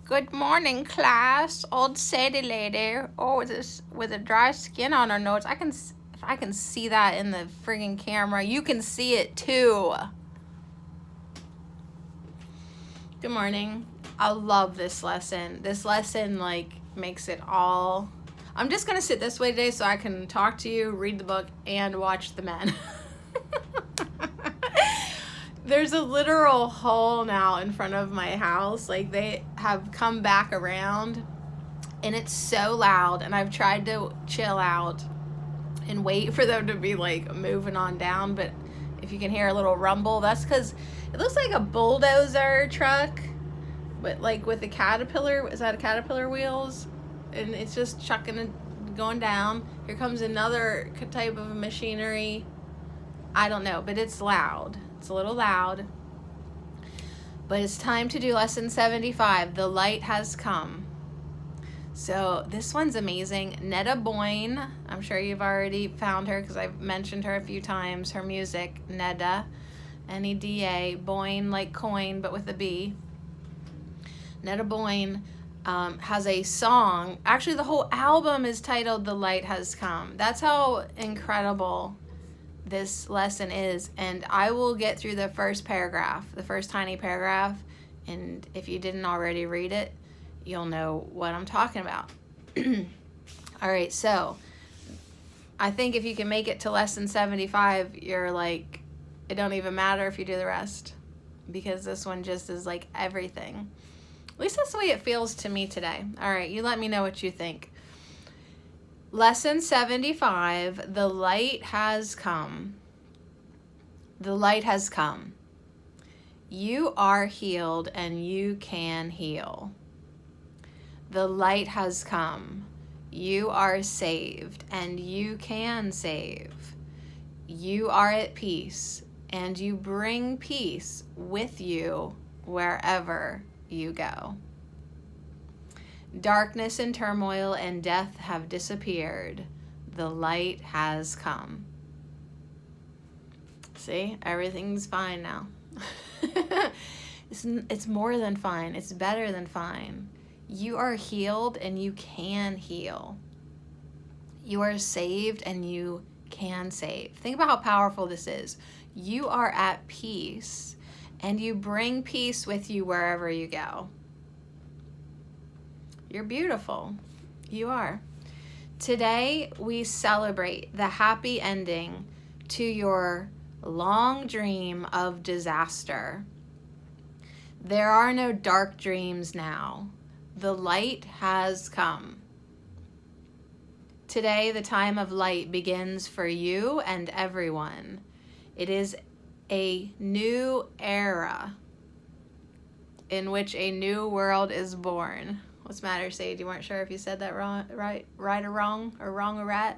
Good morning, class. Old Sadie lady. Oh, this with a dry skin on her nose. If I can see that in the friggin' camera, you can see it too. Good morning. I love this lesson. This lesson makes it all. I'm just gonna sit this way today so I can talk to you, read the book, and watch the men. There's a literal hole now in front of my house. Like, they have come back around and it's so loud, and I've tried to chill out and wait for them to be moving on down, but if you can hear a little rumble, that's because it looks like a bulldozer truck, but with a caterpillar. Is that a caterpillar wheels? And it's just chucking and going down. Here comes another type of machinery. I don't know, but it's loud. It's a little loud. But it's time to do lesson 75. The light has come. So this one's amazing. Netta Boyne. I'm sure you've already found her because I've mentioned her a few times. Her music, Netta, N-E-D-A, Boyne like coin, but with a B. Netta Boyne has a song. Actually, the whole album is titled The Light Has Come. That's how incredible this lesson is. And I will get through the first paragraph, the first tiny paragraph, and if you didn't already read it, you'll know what I'm talking about. All right, so I think if you can make it to lesson 75, you're it don't even matter if you do the rest, because this one just is everything. At least that's the way it feels to me today. All right, you let me know what you think. Lesson 75, the light has come. The light has come. You are healed and you can heal. The light has come. You are saved and you can save. You are at peace and you bring peace with you wherever you go. Darkness and turmoil and death have disappeared. The light has come. See, everything's fine now. It's more than fine. It's better than fine. You are healed and you can heal. You are saved and you can save. Think about how powerful this is. You are at peace and you bring peace with you wherever you go. You're beautiful. You are. Today, we celebrate the happy ending to your long dream of disaster. There are no dark dreams now. The light has come. Today, the time of light begins for you and everyone. It is a new era in which a new world is born. What's the matter, Sage? You weren't sure if you said that wrong, right or wrong, or wrong or right?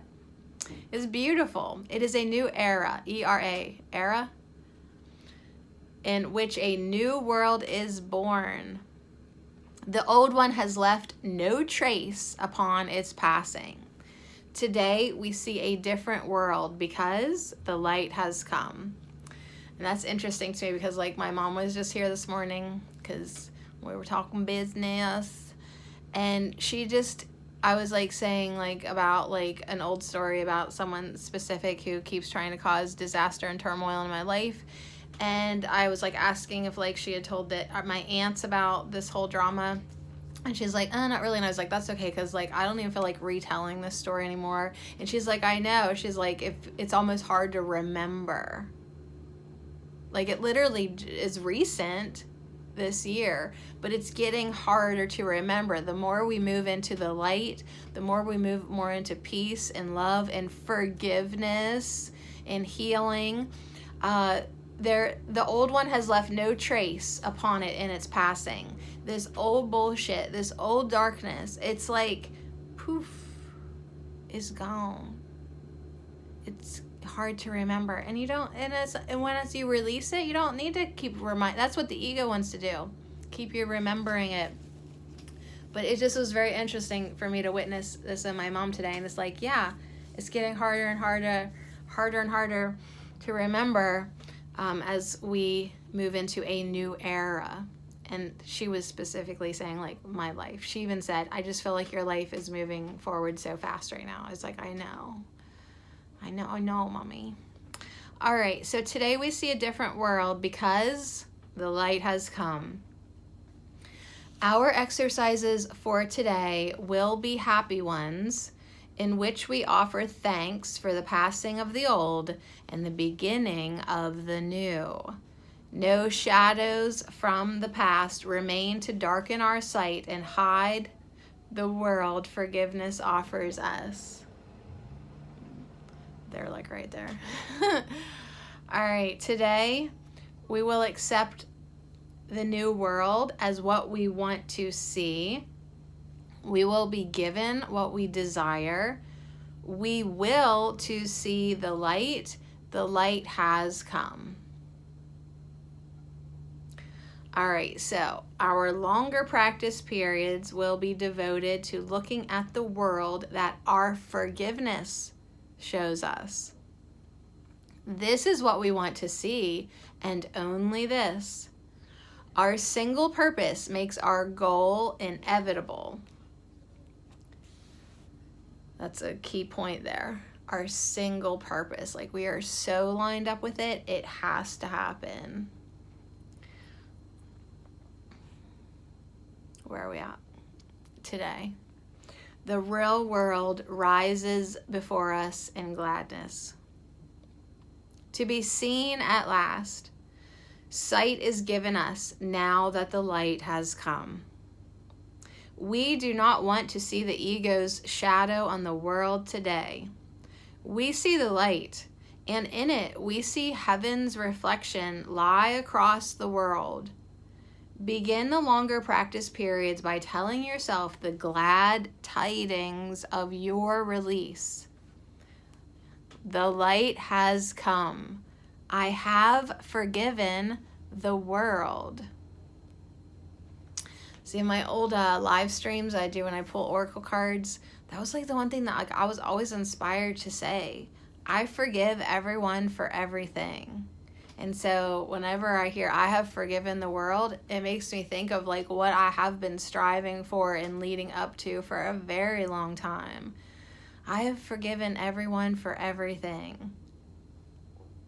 It's beautiful. It is a new era, E-R-A, era, in which a new world is born. The old one has left no trace upon its passing. Today, we see a different world because the light has come. And that's interesting to me because my mom was just here this morning because we were talking business. And I was saying about an old story about someone specific who keeps trying to cause disaster and turmoil in my life. And I was asking if she had told my aunts about this whole drama. And she's like, oh, not really. And I was like, that's okay, because I don't even feel like retelling this story anymore. And she's like, I know. She's like, if it's almost hard to remember. It literally is recent this year, but it's getting harder to remember. The more we move into the light, the more we move more into peace and love and forgiveness and healing. The old one has left no trace upon it in its passing. This old bullshit, this old darkness, it's poof, is gone. It's hard to remember, and you don't, and when you release it, you don't need to keep that's what the ego wants to do, keep you remembering it. But it just was very interesting for me to witness this in my mom today, and it's yeah, it's getting harder and harder to remember as we move into a new era. And she was specifically saying, like, my life. She even said, I just feel like your life is moving forward so fast right now. I was like, I know, Mommy. All right, so today we see a different world because the light has come. Our exercises for today will be happy ones, in which we offer thanks for the passing of the old and the beginning of the new. No shadows from the past remain to darken our sight and hide the world forgiveness offers us. They're like right there. All right, today we will accept the new world as what we want to see. We will be given what we desire. We will to see the light. The light has come. All right, so our longer practice periods will be devoted to looking at the world that our forgiveness shows us. This is what we want to see, and only this. Our single purpose makes our goal inevitable. That's a key point there. Our single purpose, like we are so lined up with it, it has to happen. Where are we at today? The real world rises before us in gladness. To be seen at last, sight is given us now that the light has come. We do not want to see the ego's shadow on the world today. We see the light, and in it we see heaven's reflection lie across the world. Begin the longer practice periods by telling yourself the glad tidings of your release. The light has come. I have forgiven the world. See, in my old live streams I do when I pull oracle cards, that was like the one thing that like I was always inspired to say. I forgive everyone for everything. And so whenever I hear I have forgiven the world, it makes me think of like what I have been striving for and leading up to for a very long time. I have forgiven everyone for everything.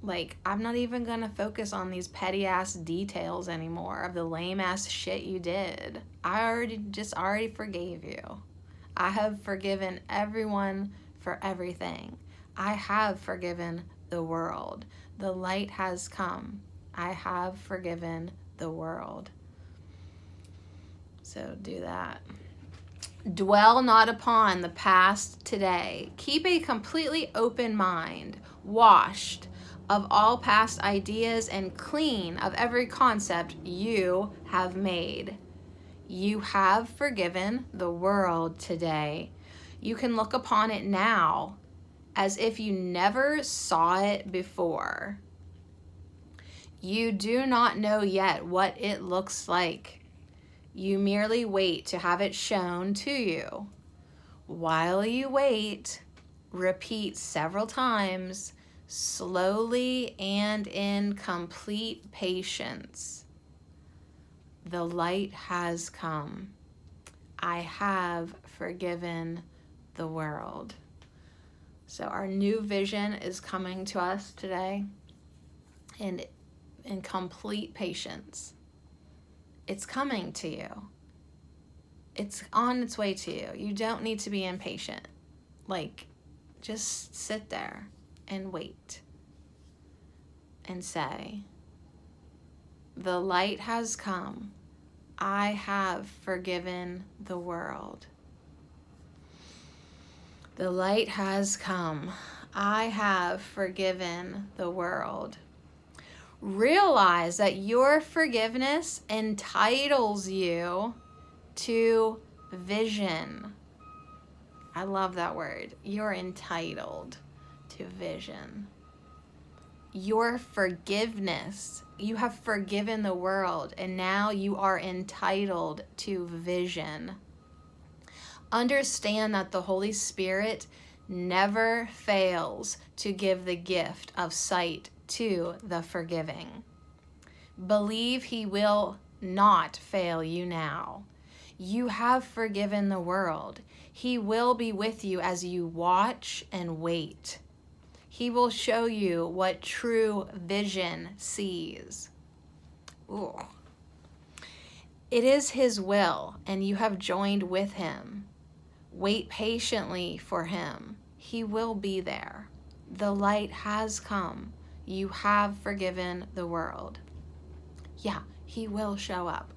Like, I'm not even going to focus on these petty ass details anymore of the lame ass shit you did. I already forgave you. I have forgiven everyone for everything. I have forgiven the world. The light has come. I have forgiven the world. So do that. Dwell not upon the past today. Keep a completely open mind, washed of all past ideas and clean of every concept you have made. You have forgiven the world today. You can look upon it now as if you never saw it before. You do not know yet what it looks like. You merely wait to have it shown to you. While you wait, repeat several times, slowly and in complete patience. The light has come. I have forgiven the world. So our new vision is coming to us today, and in complete patience. It's coming to you. It's on its way to you. You don't need to be impatient. Like, just sit there and wait and say, the light has come. I have forgiven the world. The light has come. I have forgiven the world. Realize that your forgiveness entitles you to vision. I love that word. You're entitled to vision. Your forgiveness, you have forgiven the world, and now you are entitled to vision. Understand that the Holy Spirit never fails to give the gift of sight to the forgiving. Believe He will not fail you now. You have forgiven the world. He will be with you as you watch and wait. He will show you what true vision sees. Ooh. It is his will, and you have joined with him. Wait patiently for him. He will be there. The light has come. You have forgiven the world. Yeah, he will show up.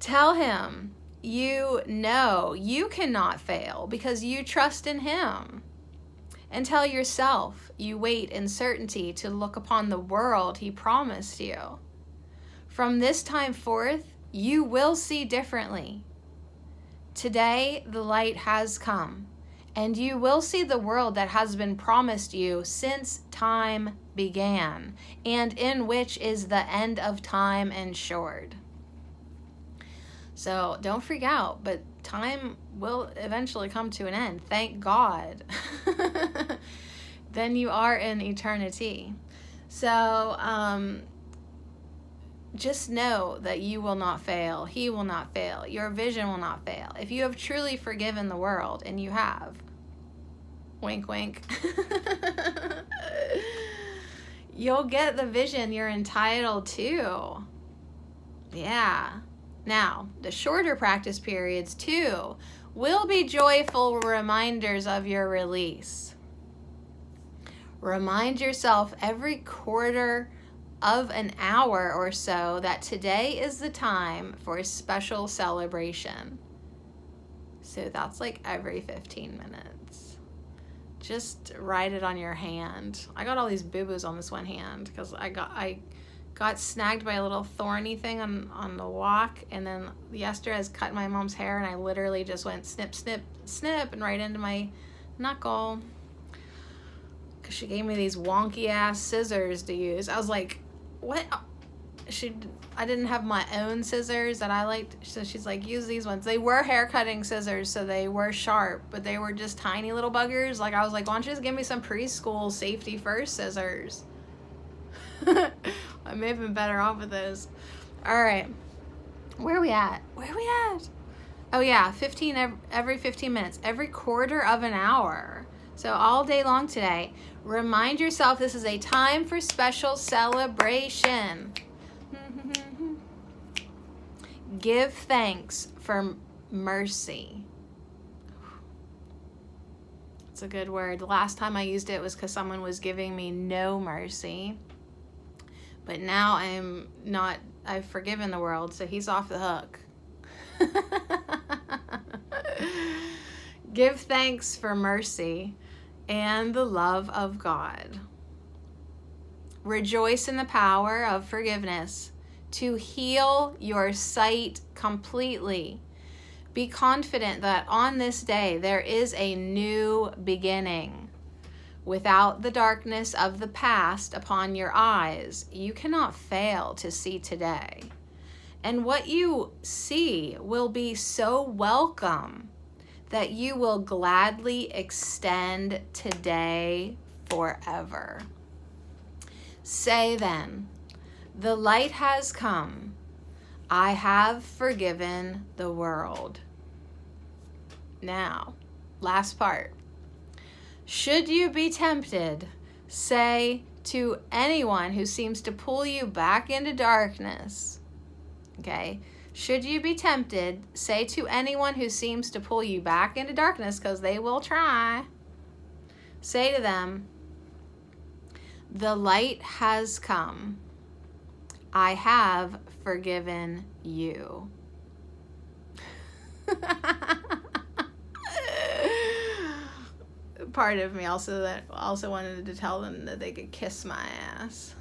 Tell him you know you cannot fail because you trust in him. And tell yourself you wait in certainty to look upon the world he promised you. From this time forth, you will see differently. Today, the light has come, and you will see the world that has been promised you since time began, and in which is the end of time ensured. So don't freak out, but time will eventually come to an end. Thank God. Then you are in eternity. So just know that you will not fail. He will not fail. Your vision will not fail. If you have truly forgiven the world, and you have, wink, wink, you'll get the vision you're entitled to. Yeah. Now, the shorter practice periods, too, will be joyful reminders of your release. Remind yourself every quarter of an hour or so that today is the time for a special celebration. So that's like every 15 minutes. Just write it on your hand. I got all these boo-boos on this one hand because I got snagged by a little thorny thing on the walk, and then yesterday I was cutting my mom's hair and I literally just went snip, snip, snip, and right into my knuckle because she gave me these wonky ass scissors to use. I was like, what? I didn't have my own scissors that I liked, so she's like, use these ones. They were hair cutting scissors, so they were sharp, but they were just tiny little buggers. Like, I was like, why don't you just give me some preschool safety first scissors? I may have been better off with those. All right. Where are we at? Oh, yeah. Every 15 minutes. Every quarter of an hour. So all day long today. Remind yourself this is a time for special celebration. Give thanks for mercy. It's a good word. The last time I used it was because someone was giving me no mercy. But now I've forgiven the world, so he's off the hook. Give thanks for mercy and the love of God. Rejoice in the power of forgiveness to heal your sight completely. Be confident that on this day there is a new beginning. Without the darkness of the past upon your eyes, you cannot fail to see today. And what you see will be so welcome that you will gladly extend today forever. Say then, the light has come. I have forgiven the world. Now, last part. Should you be tempted, say to anyone who seems to pull you back into darkness. Okay? Should you be tempted, say to anyone who seems to pull you back into darkness, because they will try. Say to them, the light has come. I have forgiven you. Part of me also wanted to tell them that they could kiss my ass.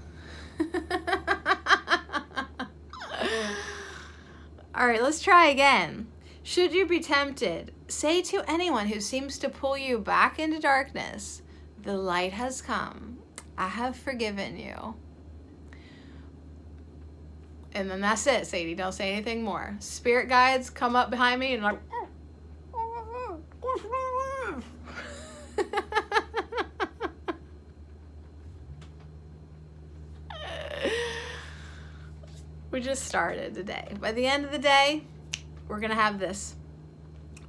All right, let's try again. Should you be tempted, say to anyone who seems to pull you back into darkness, the light has come. I have forgiven you. And then that's it, Sadie. Don't say anything more. Spirit guides come up behind me and like, just started today. By the end of the day, we're going to have this.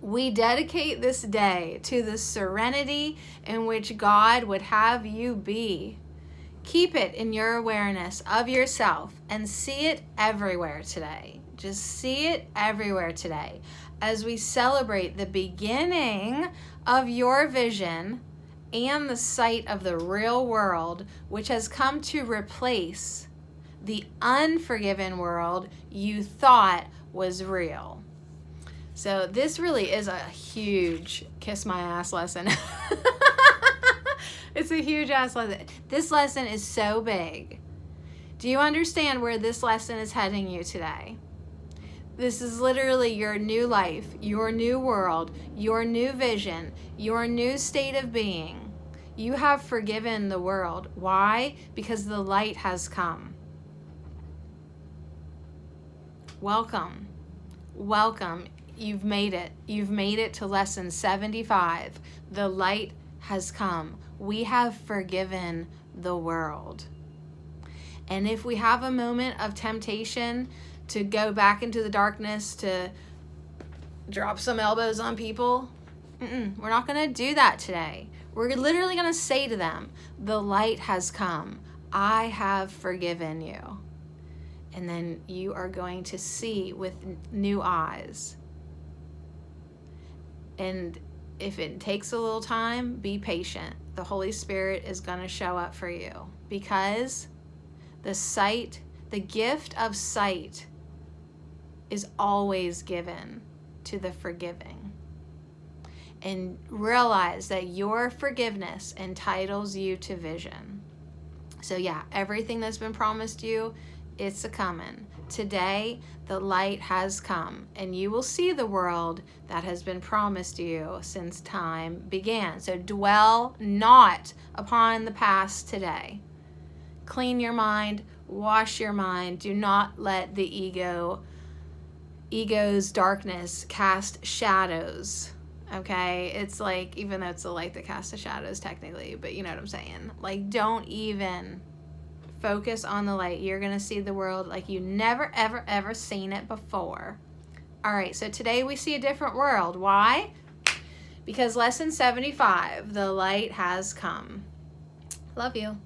We dedicate this day to the serenity in which God would have you be. Keep it in your awareness of yourself and see it everywhere today. Just see it everywhere today as we celebrate the beginning of your vision and the sight of the real world, which has come to replace the unforgiven world you thought was real. So this really is a huge kiss my ass lesson. It's a huge ass lesson. This lesson is so big. Do you understand where this lesson is heading you today? This is literally your new life, your new world, your new vision, your new state of being. You have forgiven the world. Why? Because the light has come. Welcome. Welcome. You've made it. You've made it to lesson 75. The light has come. We have forgiven the world. And if we have a moment of temptation to go back into the darkness, to drop some elbows on people, we're not going to do that today. We're literally going to say to them, the light has come. I have forgiven you. And then you are going to see with new eyes. And if it takes a little time, be patient. The Holy Spirit is going to show up for you, because the sight, the gift of sight, is always given to the forgiving. And realize that your forgiveness entitles you to vision. So yeah, everything that's been promised you, it's a-coming. Today, the light has come, and you will see the world that has been promised you since time began. So dwell not upon the past today. Clean your mind, wash your mind. Do not let the ego's darkness cast shadows. Okay? It's like, even though it's the light that casts the shadows technically, but you know what I'm saying. Like, don't even focus on the light. You're going to see the world like you never, ever, ever seen it before. All right, so today we see a different world. Why? Because lesson 75, the light has come. Love you.